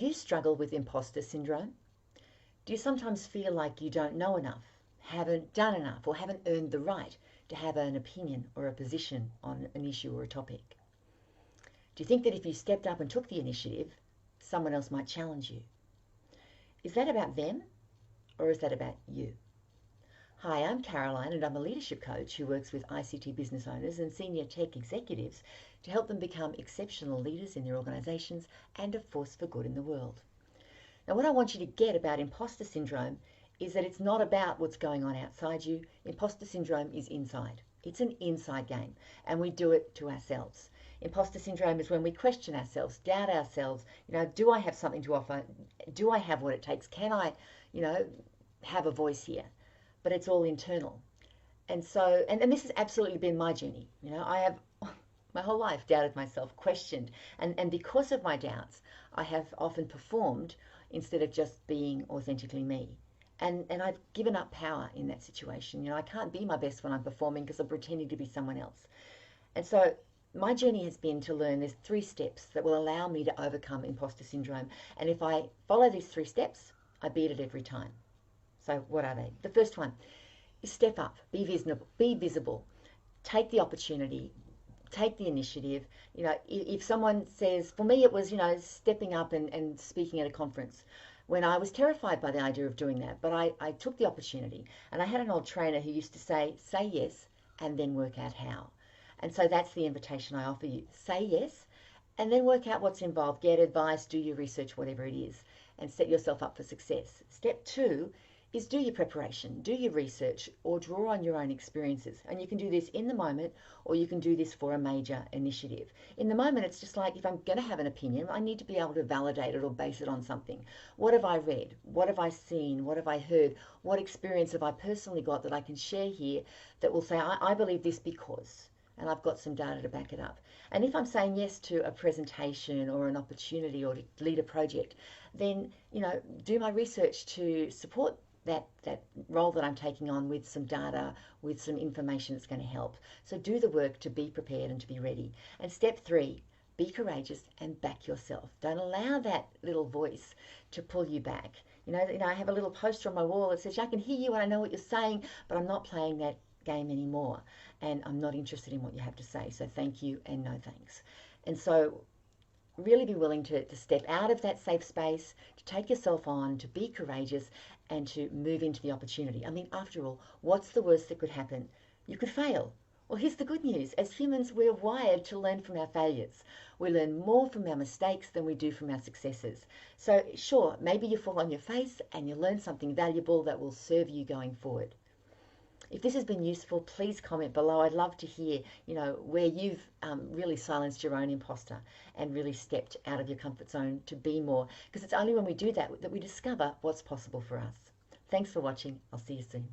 you struggle with imposter syndrome? Do you sometimes feel like you don't know enough, haven't done enough, or haven't earned the right to have an opinion or a position on an issue or a topic? Do you think that if you stepped up and took the initiative, someone else might challenge you? Is that about them, or is that about you? Hi, I'm Caroline, and I'm a leadership coach who works with ICT business owners and senior tech executives to help them become exceptional leaders in their organisations and a force for good in the world. Now, what I want you to get about imposter syndrome is that it's not about what's going on outside you. Imposter syndrome is inside. It's an inside game, and we do it to ourselves. Imposter syndrome is when we question ourselves, doubt ourselves. Do I have something to offer? Do I have what it takes? Can I, have a voice here? But it's all internal. And so, and this has absolutely been my journey. I have my whole life doubted myself, questioned. And because of my doubts, I have often performed instead of just being authentically me. And I've given up power in that situation. I can't be my best when I'm performing because I'm pretending to be someone else. And so my journey has been to learn there's 3 steps that will allow me to overcome imposter syndrome. And if I follow these 3 steps, I beat it every time. So what are they? The first one is step up, be visible, take the opportunity, take the initiative. If someone says, for me it was, stepping up and speaking at a conference when I was terrified by the idea of doing that, but I took the opportunity. And I had an old trainer who used to say yes and then work out how. And so that's the invitation I offer you. Say yes and then work out what's involved. Get advice, do your research, whatever it is, and set yourself up for success. Step 2 is do your preparation, do your research, or draw on your own experiences. And you can do this in the moment, or you can do this for a major initiative. In the moment, it's just like, if I'm going to have an opinion, I need to be able to validate it or base it on something. What have I read? What have I seen? What have I heard? What experience have I personally got that I can share here that will say, I believe this because, and I've got some data to back it up. And if I'm saying yes to a presentation or an opportunity or to lead a project, then, do my research to support that role that I'm taking on with some data, with some information that's going to help. So do the work to be prepared and to be ready. And step 3, be courageous and back yourself. Don't allow that little voice to pull you back. I have a little poster on my wall that says, I can hear you and I know what you're saying, but I'm not playing that game anymore. And I'm not interested in what you have to say. So thank you and no thanks. And so really be willing to step out of that safe space, to take yourself on, to be courageous, and to move into the opportunity. I mean, after all, what's the worst that could happen? You could fail. Well, here's the good news. As humans, we're wired to learn from our failures. We learn more from our mistakes than we do from our successes. So sure, maybe you fall on your face and you learn something valuable that will serve you going forward. If this has been useful, please comment below. I'd love to hear, where you've really silenced your own imposter and really stepped out of your comfort zone to be more. Because it's only when we do that that we discover what's possible for us. Thanks for watching. I'll see you soon.